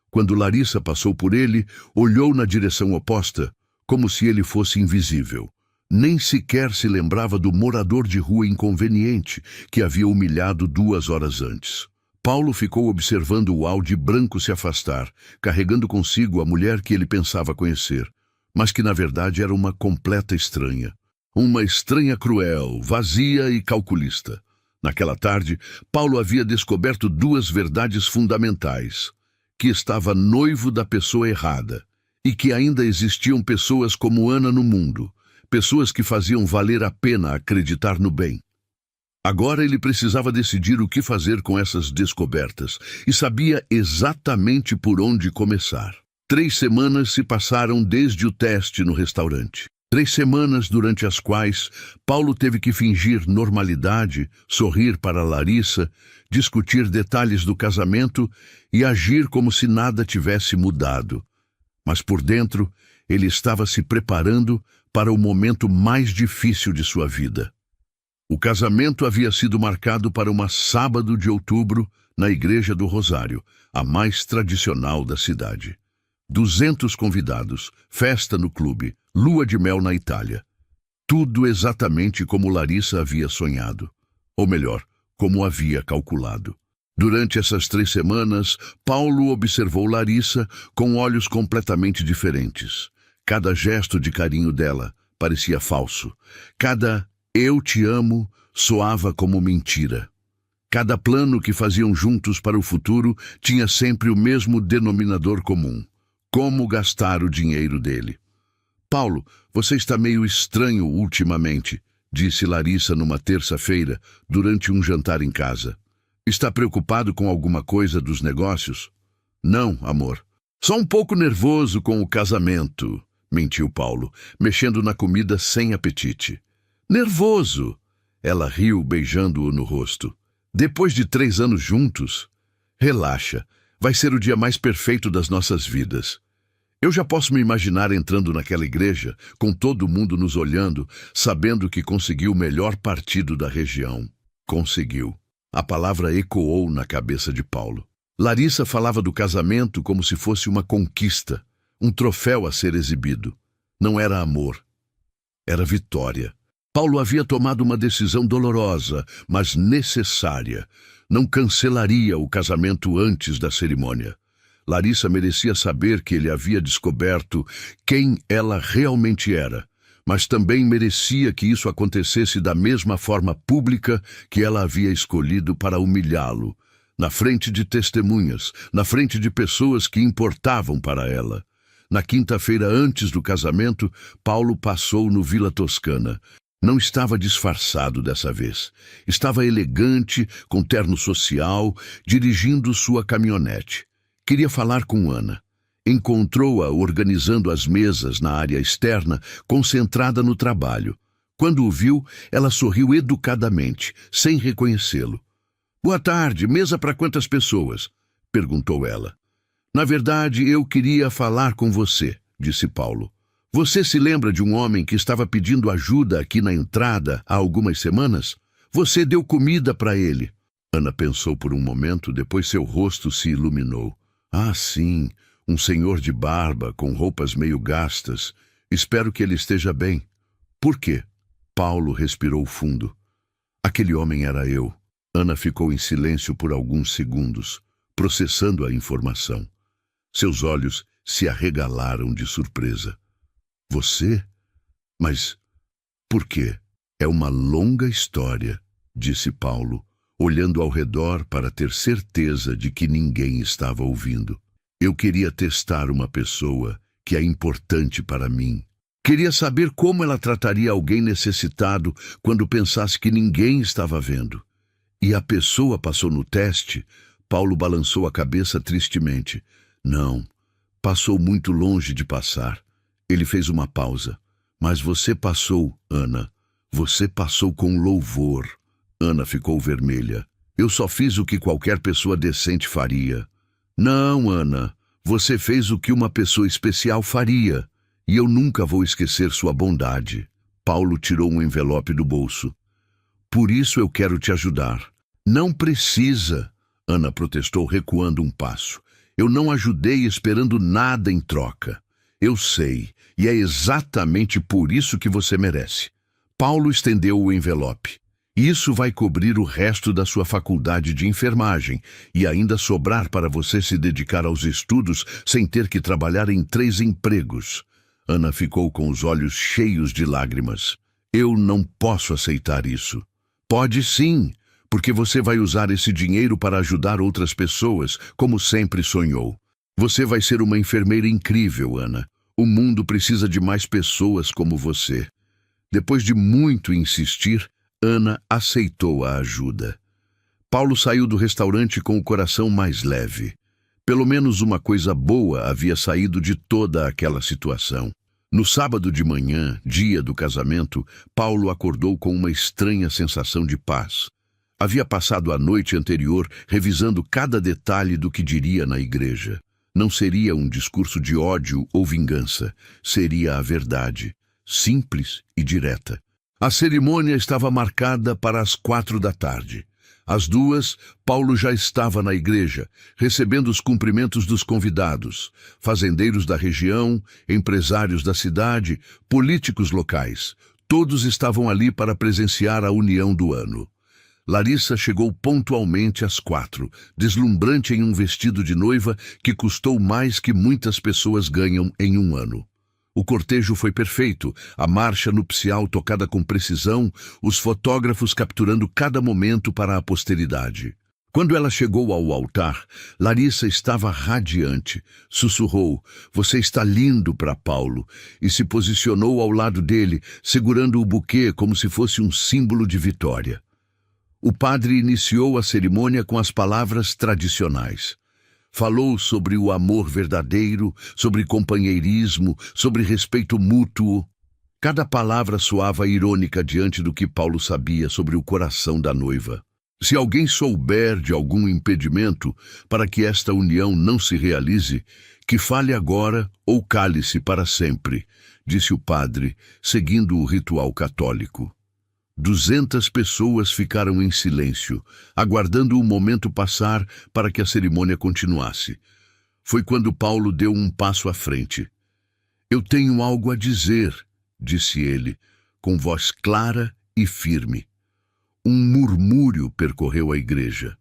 Quando Larissa passou por ele, olhou na direção oposta, como se ele fosse invisível. Nem sequer se lembrava do morador de rua inconveniente que havia humilhado 2 horas antes. Paulo ficou observando o Audi branco se afastar, carregando consigo a mulher que ele pensava conhecer, mas que na verdade era uma completa estranha. Uma estranha cruel, vazia e calculista. Naquela tarde, Paulo havia descoberto 2 verdades fundamentais: que estava noivo da pessoa errada e que ainda existiam pessoas como Ana no mundo, pessoas que faziam valer a pena acreditar no bem. Agora ele precisava decidir o que fazer com essas descobertas e sabia exatamente por onde começar. 3 semanas se passaram desde o teste no restaurante. 3 semanas durante as quais Paulo teve que fingir normalidade, sorrir para Larissa, discutir detalhes do casamento e agir como se nada tivesse mudado. Mas por dentro, ele estava se preparando para o momento mais difícil de sua vida. O casamento havia sido marcado para uma sábado de outubro na Igreja do Rosário, a mais tradicional da cidade. 200 convidados, festa no clube, lua de mel na Itália. Tudo exatamente como Larissa havia sonhado. Ou melhor, como havia calculado. Durante essas 3 semanas, Paulo observou Larissa com olhos completamente diferentes. Cada gesto de carinho dela parecia falso. Cada "eu te amo" soava como mentira. Cada plano que faziam juntos para o futuro tinha sempre o mesmo denominador comum: como gastar o dinheiro dele. "Paulo, você está meio estranho ultimamente", disse Larissa numa terça-feira, durante um jantar em casa. "Está preocupado com alguma coisa dos negócios?" "Não, amor. Só um pouco nervoso com o casamento", mentiu Paulo, mexendo na comida sem apetite. "Nervoso?" Ela riu, beijando-o no rosto. "Depois de 3 anos juntos? Relaxa, vai ser o dia mais perfeito das nossas vidas. Eu já posso me imaginar entrando naquela igreja, com todo mundo nos olhando, sabendo que conseguiu o melhor partido da região." Conseguiu. A palavra ecoou na cabeça de Paulo. Larissa falava do casamento como se fosse uma conquista, um troféu a ser exibido. Não era amor. Era vitória. Paulo havia tomado uma decisão dolorosa, mas necessária. Não cancelaria o casamento antes da cerimônia. Larissa merecia saber que ele havia descoberto quem ela realmente era, mas também merecia que isso acontecesse da mesma forma pública que ela havia escolhido para humilhá-lo, na frente de testemunhas, na frente de pessoas que importavam para ela. Na quinta-feira antes do casamento, Paulo passou no Vila Toscana. Não estava disfarçado dessa vez. Estava elegante, com terno social, dirigindo sua caminhonete. Queria falar com Ana. Encontrou-a organizando as mesas na área externa, concentrada no trabalho. Quando o viu, ela sorriu educadamente, sem reconhecê-lo. "Boa tarde, mesa para quantas pessoas?" perguntou ela. "Na verdade, eu queria falar com você", disse Paulo. "Você se lembra de um homem que estava pedindo ajuda aqui na entrada há algumas semanas? Você deu comida para ele." Ana pensou por um momento, depois seu rosto se iluminou. "Ah, sim, um senhor de barba, com roupas meio gastas. Espero que ele esteja bem." "Por quê?" Paulo respirou fundo. "Aquele homem era eu." Ana ficou em silêncio por alguns segundos, processando a informação. Seus olhos se arregalaram de surpresa. "Você? Mas por quê?" "É uma longa história", disse Paulo, olhando ao redor para ter certeza de que ninguém estava ouvindo. "Eu queria testar uma pessoa que é importante para mim. Queria saber como ela trataria alguém necessitado quando pensasse que ninguém estava vendo. E a pessoa passou no teste?" Paulo balançou a cabeça tristemente. "Não, passou muito longe de passar." Ele fez uma pausa. "Mas você passou, Ana. Você passou com louvor." Ana ficou vermelha. "Eu só fiz o que qualquer pessoa decente faria." "Não, Ana. Você fez o que uma pessoa especial faria, e eu nunca vou esquecer sua bondade. Paulo tirou um envelope do bolso. Por isso eu quero te ajudar. Não precisa, Ana protestou, recuando um passo. Eu não ajudei esperando nada em troca. Eu sei, e é exatamente por isso que você merece. Paulo estendeu o envelope. Isso vai cobrir o resto da sua faculdade de enfermagem e ainda sobrar para você se dedicar aos estudos sem ter que trabalhar em 3 empregos. Ana ficou com os olhos cheios de lágrimas. Eu não posso aceitar isso. Pode sim, porque você vai usar esse dinheiro para ajudar outras pessoas, como sempre sonhou. Você vai ser uma enfermeira incrível, Ana. O mundo precisa de mais pessoas como você. Depois de muito insistir, Ana aceitou a ajuda. Paulo saiu do restaurante com o coração mais leve. Pelo menos uma coisa boa havia saído de toda aquela situação. No sábado de manhã, dia do casamento, Paulo acordou com uma estranha sensação de paz. Havia passado a noite anterior revisando cada detalhe do que diria na igreja. Não seria um discurso de ódio ou vingança, seria a verdade, simples e direta. A cerimônia estava marcada para as 4 da tarde. Às 2, Paulo já estava na igreja, recebendo os cumprimentos dos convidados, fazendeiros da região, empresários da cidade, políticos locais. Todos estavam ali para presenciar a união do ano. Larissa chegou pontualmente às 4, deslumbrante em um vestido de noiva que custou mais que muitas pessoas ganham em um ano. O cortejo foi perfeito, a marcha nupcial tocada com precisão, os fotógrafos capturando cada momento para a posteridade. Quando ela chegou ao altar, Larissa estava radiante. Sussurrou, "Você está lindo", para Paulo, e se posicionou ao lado dele, segurando o buquê como se fosse um símbolo de vitória. O padre iniciou a cerimônia com as palavras tradicionais. Falou sobre o amor verdadeiro, sobre companheirismo, sobre respeito mútuo. Cada palavra soava irônica diante do que Paulo sabia sobre o coração da noiva. Se alguém souber de algum impedimento para que esta união não se realize, que fale agora ou cale-se para sempre, disse o padre, seguindo o ritual católico. 200 pessoas ficaram em silêncio, aguardando o momento passar para que a cerimônia continuasse. Foi quando Paulo deu um passo à frente. "Eu tenho algo a dizer", disse ele, com voz clara e firme. Um murmúrio percorreu a igreja.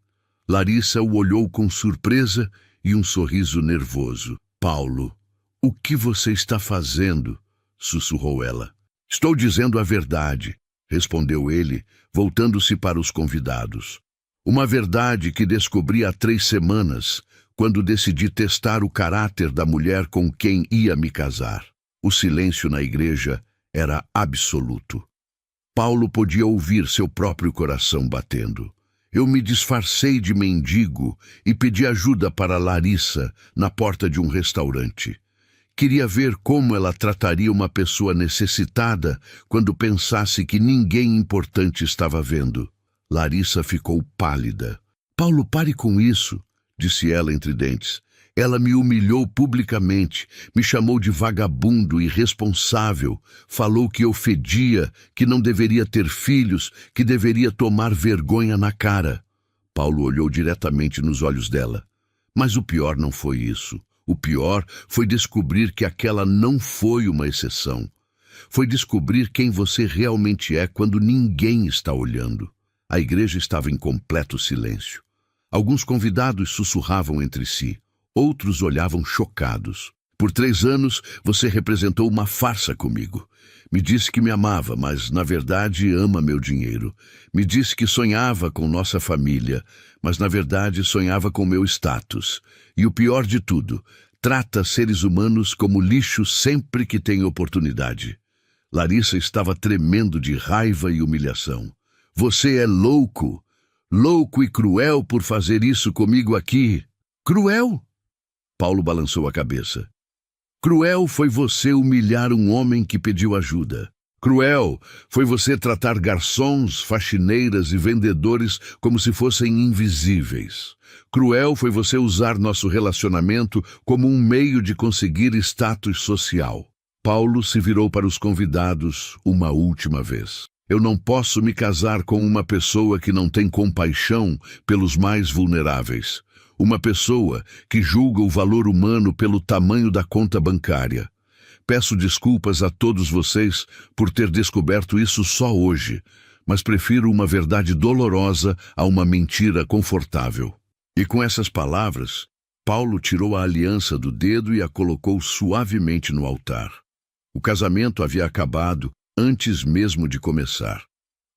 Larissa o olhou com surpresa e um sorriso nervoso. "Paulo, o que você está fazendo?", sussurrou ela. "Estou dizendo a verdade", respondeu ele, voltando-se para os convidados. "Uma verdade que descobri há 3 semanas, quando decidi testar o caráter da mulher com quem ia me casar." O silêncio na igreja era absoluto. Paulo podia ouvir seu próprio coração batendo. "Eu me disfarcei de mendigo e pedi ajuda para Larissa na porta de um restaurante. Queria ver como ela trataria uma pessoa necessitada quando pensasse que ninguém importante estava vendo." Larissa ficou pálida. "Paulo, pare com isso", disse ela entre dentes. "Ela me humilhou publicamente, me chamou de vagabundo, irresponsável, falou que eu fedia, que não deveria ter filhos, que deveria tomar vergonha na cara." Paulo olhou diretamente nos olhos dela. "Mas o pior não foi isso. O pior foi descobrir que aquela não foi uma exceção. Foi descobrir quem você realmente é quando ninguém está olhando." A igreja estava em completo silêncio. Alguns convidados sussurravam entre si. Outros olhavam chocados. "Por 3 anos, você representou uma farsa comigo. Me disse que me amava, mas, na verdade, ama meu dinheiro. Me disse que sonhava com nossa família, mas, na verdade, sonhava com meu status. E o pior de tudo, trata seres humanos como lixo sempre que tem oportunidade." Larissa estava tremendo de raiva e humilhação. "Você é louco! Louco e cruel por fazer isso comigo aqui." "Cruel?" Paulo balançou a cabeça. "Cruel foi você humilhar um homem que pediu ajuda. Cruel foi você tratar garçons, faxineiras e vendedores como se fossem invisíveis. Cruel foi você usar nosso relacionamento como um meio de conseguir status social. Paulo se virou para os convidados uma última vez. Eu não posso me casar com uma pessoa que não tem compaixão pelos mais vulneráveis. Uma pessoa que julga o valor humano pelo tamanho da conta bancária. Peço desculpas a todos vocês por ter descoberto isso só hoje, mas prefiro uma verdade dolorosa a uma mentira confortável. E com essas palavras, Paulo tirou a aliança do dedo e a colocou suavemente no altar. O casamento havia acabado antes mesmo de começar.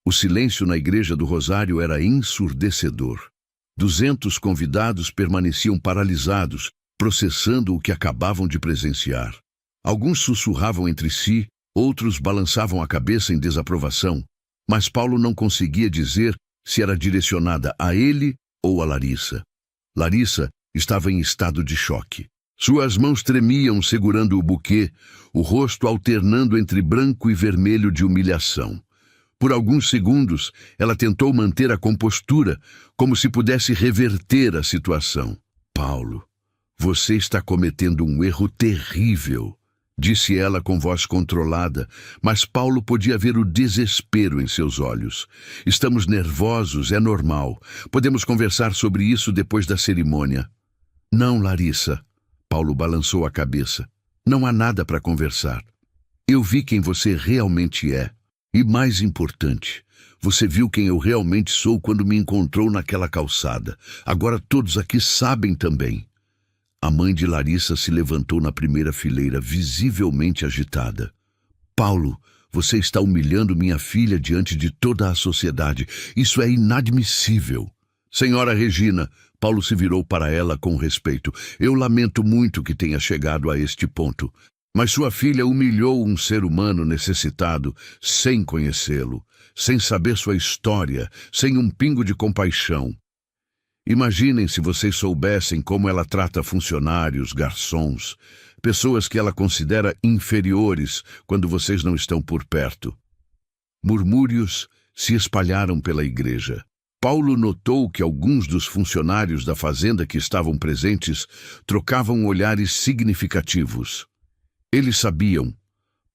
O silêncio na igreja do Rosário era ensurdecedor. 200 convidados permaneciam paralisados, processando o que acabavam de presenciar. Alguns sussurravam entre si, outros balançavam a cabeça em desaprovação, mas Paulo não conseguia dizer se era direcionada a ele ou a Larissa. Larissa estava em estado de choque. Suas mãos tremiam segurando o buquê, o rosto alternando entre branco e vermelho de humilhação. Por alguns segundos, ela tentou manter a compostura, como se pudesse reverter a situação. Paulo, você está cometendo um erro terrível, disse ela com voz controlada, mas Paulo podia ver o desespero em seus olhos. Estamos nervosos, é normal. Podemos conversar sobre isso depois da cerimônia. Não, Larissa. Paulo balançou a cabeça. Não há nada para conversar. Eu vi quem você realmente é. E mais importante, você viu quem eu realmente sou quando me encontrou naquela calçada. Agora todos aqui sabem também. A mãe de Larissa se levantou na primeira fileira, visivelmente agitada. Paulo, você está humilhando minha filha diante de toda a sociedade. Isso é inadmissível. Senhora Regina, Paulo se virou para ela com respeito. Eu lamento muito que tenha chegado a este ponto. Mas sua filha humilhou um ser humano necessitado, sem conhecê-lo, sem saber sua história, sem um pingo de compaixão. Imaginem se vocês soubessem como ela trata funcionários, garçons, pessoas que ela considera inferiores quando vocês não estão por perto. Murmúrios se espalharam pela igreja. Paulo notou que alguns dos funcionários da fazenda que estavam presentes trocavam olhares significativos. Eles sabiam,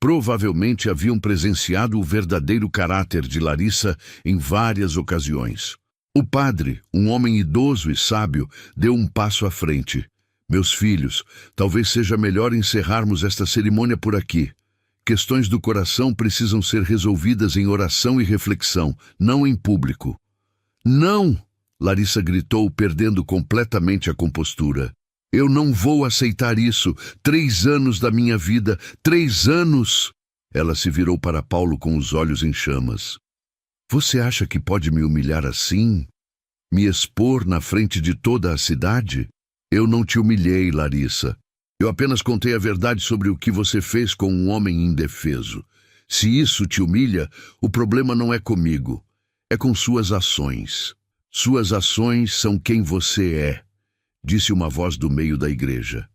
provavelmente haviam presenciado o verdadeiro caráter de Larissa em várias ocasiões. O padre, um homem idoso e sábio, deu um passo à frente. Meus filhos, talvez seja melhor encerrarmos esta cerimônia por aqui. Questões do coração precisam ser resolvidas em oração e reflexão, não em público. Não! Larissa gritou, perdendo completamente a compostura. Eu não vou aceitar isso. 3 anos da minha vida. 3 anos! Ela se virou para Paulo com os olhos em chamas. Você acha que pode me humilhar assim? Me expor na frente de toda a cidade? Eu não te humilhei, Larissa. Eu apenas contei a verdade sobre o que você fez com um homem indefeso. Se isso te humilha, o problema não é comigo. É com suas ações. Suas ações são quem você é, disse uma voz do meio da igreja.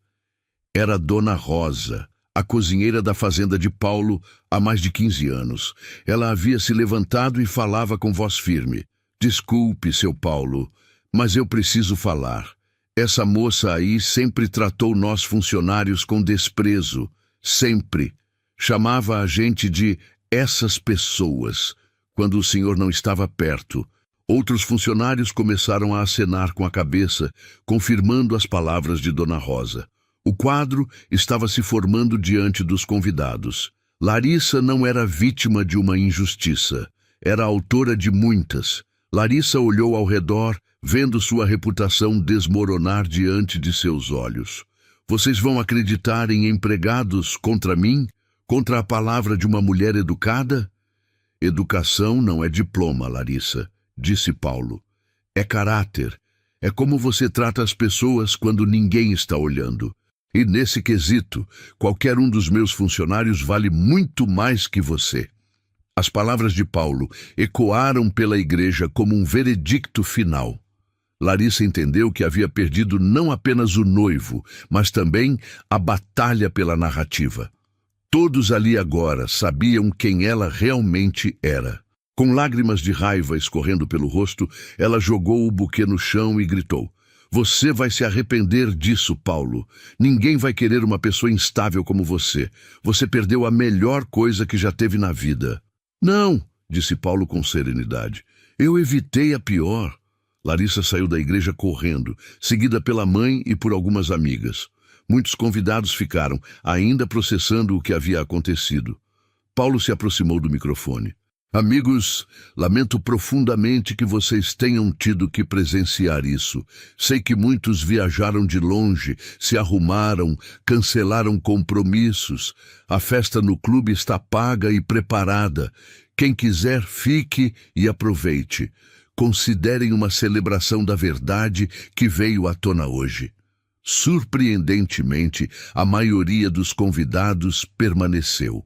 Era Dona Rosa, a cozinheira da fazenda de Paulo há mais de 15 anos. Ela havia se levantado e falava com voz firme. Desculpe, seu Paulo, mas eu preciso falar. Essa moça aí sempre tratou nós funcionários com desprezo. Sempre. Chamava a gente de essas pessoas, quando o senhor não estava perto. Outros funcionários começaram a acenar com a cabeça, confirmando as palavras de Dona Rosa. O quadro estava se formando diante dos convidados. Larissa não era vítima de uma injustiça. Era autora de muitas. Larissa olhou ao redor, vendo sua reputação desmoronar diante de seus olhos. Vocês vão acreditar em empregados contra mim? Contra a palavra de uma mulher educada? Educação não é diploma, Larissa, disse Paulo. É caráter. É como você trata as pessoas quando ninguém está olhando. E nesse quesito, qualquer um dos meus funcionários vale muito mais que você. As palavras de Paulo ecoaram pela igreja como um veredicto final. Larissa entendeu que havia perdido não apenas o noivo, mas também a batalha pela narrativa. Todos ali agora sabiam quem ela realmente era. Com lágrimas de raiva escorrendo pelo rosto, ela jogou o buquê no chão e gritou: "Você vai se arrepender disso, Paulo. Ninguém vai querer uma pessoa instável como você. Você perdeu a melhor coisa que já teve na vida." "Não", disse Paulo com serenidade. "Eu evitei a pior." Larissa saiu da igreja correndo, seguida pela mãe e por algumas amigas. Muitos convidados ficaram, ainda processando o que havia acontecido. Paulo se aproximou do microfone. "Amigos, lamento profundamente que vocês tenham tido que presenciar isso. Sei que muitos viajaram de longe, se arrumaram, cancelaram compromissos. A festa no clube está paga e preparada. Quem quiser, fique e aproveite. Considerem uma celebração da verdade que veio à tona hoje." Surpreendentemente, a maioria dos convidados permaneceu.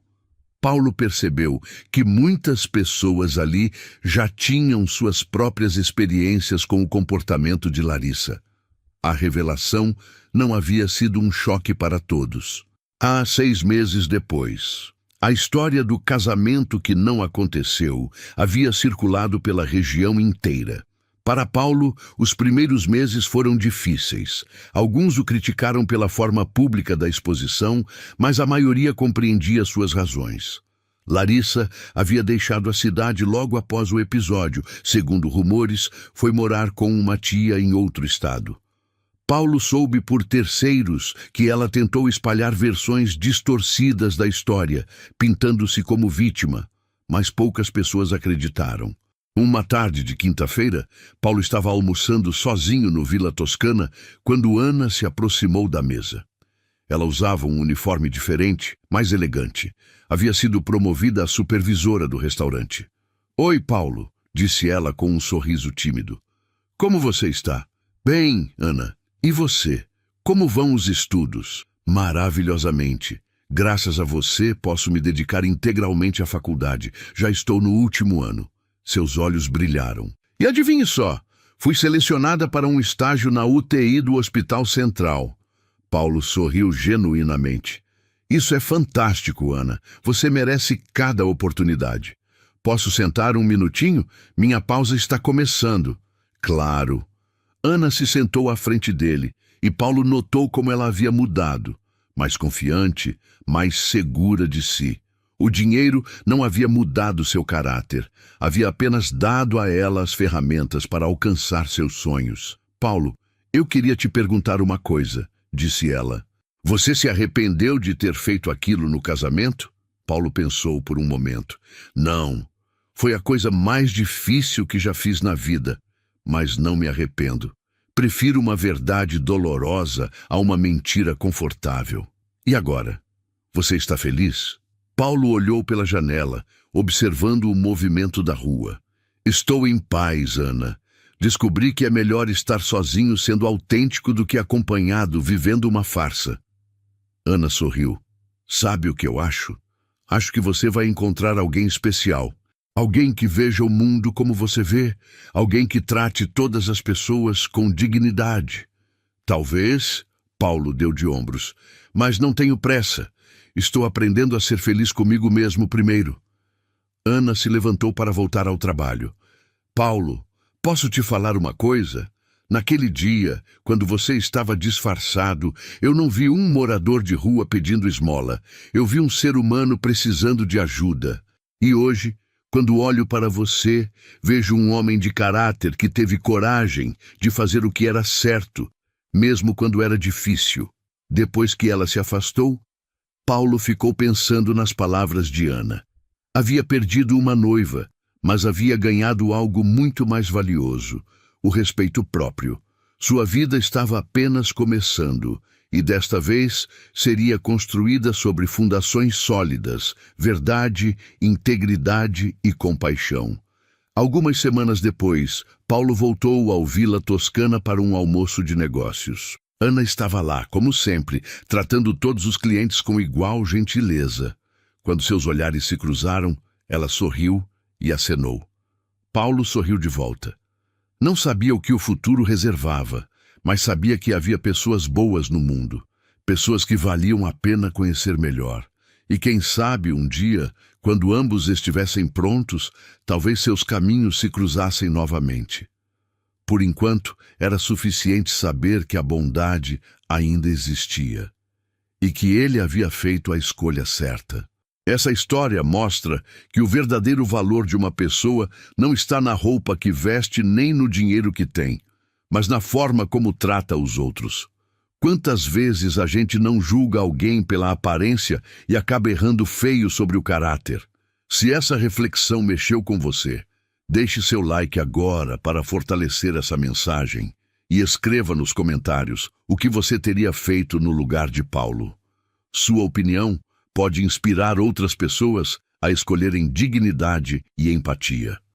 Paulo percebeu que muitas pessoas ali já tinham suas próprias experiências com o comportamento de Larissa. A revelação não havia sido um choque para todos. 6 meses depois, a história do casamento que não aconteceu havia circulado pela região inteira. Para Paulo, os primeiros meses foram difíceis. Alguns o criticaram pela forma pública da exposição, mas a maioria compreendia suas razões. Larissa havia deixado a cidade logo após o episódio. Segundo rumores, foi morar com uma tia em outro estado. Paulo soube por terceiros que ela tentou espalhar versões distorcidas da história, pintando-se como vítima, mas poucas pessoas acreditaram. Uma tarde de quinta-feira, Paulo estava almoçando sozinho no Vila Toscana quando Ana se aproximou da mesa. Ela usava um uniforme diferente, mais elegante. Havia sido promovida a supervisora do restaurante. "Oi, Paulo", disse ela com um sorriso tímido. "Como você está?" "Bem, Ana. E você? Como vão os estudos?" "Maravilhosamente. Graças a você, posso me dedicar integralmente à faculdade. Já estou no último ano." Seus olhos brilharam. "E adivinhe só, fui selecionada para um estágio na UTI do Hospital Central." Paulo sorriu genuinamente. "Isso é fantástico, Ana. Você merece cada oportunidade." "Posso sentar um minutinho? Minha pausa está começando." "Claro." Ana se sentou à frente dele, e Paulo notou como ela havia mudado. Mais confiante, mais segura de si. O dinheiro não havia mudado seu caráter. Havia apenas dado a ela as ferramentas para alcançar seus sonhos. "Paulo, eu queria te perguntar uma coisa", disse ela. "Você se arrependeu de ter feito aquilo no casamento?" Paulo pensou por um momento. "Não. Foi a coisa mais difícil que já fiz na vida. Mas não me arrependo. Prefiro uma verdade dolorosa a uma mentira confortável." "E agora? Você está feliz?" Paulo olhou pela janela, observando o movimento da rua. "Estou em paz, Ana. Descobri que é melhor estar sozinho sendo autêntico do que acompanhado vivendo uma farsa." Ana sorriu. "Sabe o que eu acho? Acho que você vai encontrar alguém especial. Alguém que veja o mundo como você vê. Alguém que trate todas as pessoas com dignidade." "Talvez", Paulo deu de ombros, "mas não tenho pressa. Estou aprendendo a ser feliz comigo mesmo primeiro." Ana se levantou para voltar ao trabalho. "Paulo, posso te falar uma coisa? Naquele dia, quando você estava disfarçado, eu não vi um morador de rua pedindo esmola. Eu vi um ser humano precisando de ajuda. E hoje, quando olho para você, vejo um homem de caráter que teve coragem de fazer o que era certo, mesmo quando era difícil." Depois que ela se afastou, Paulo ficou pensando nas palavras de Ana. Havia perdido uma noiva, mas havia ganhado algo muito mais valioso: o respeito próprio. Sua vida estava apenas começando, e desta vez seria construída sobre fundações sólidas, verdade, integridade e compaixão. Algumas semanas depois, Paulo voltou ao Vila Toscana para um almoço de negócios. Ana estava lá, como sempre, tratando todos os clientes com igual gentileza. Quando seus olhares se cruzaram, ela sorriu e acenou. Paulo sorriu de volta. Não sabia o que o futuro reservava, mas sabia que havia pessoas boas no mundo, pessoas que valiam a pena conhecer melhor. E quem sabe um dia, quando ambos estivessem prontos, talvez seus caminhos se cruzassem novamente. Por enquanto, era suficiente saber que a bondade ainda existia e que ele havia feito a escolha certa. Essa história mostra que o verdadeiro valor de uma pessoa não está na roupa que veste nem no dinheiro que tem, mas na forma como trata os outros. Quantas vezes a gente não julga alguém pela aparência e acaba errando feio sobre o caráter? Se essa reflexão mexeu com você, deixe seu like agora para fortalecer essa mensagem e escreva nos comentários o que você teria feito no lugar de Paulo. Sua opinião pode inspirar outras pessoas a escolherem dignidade e empatia.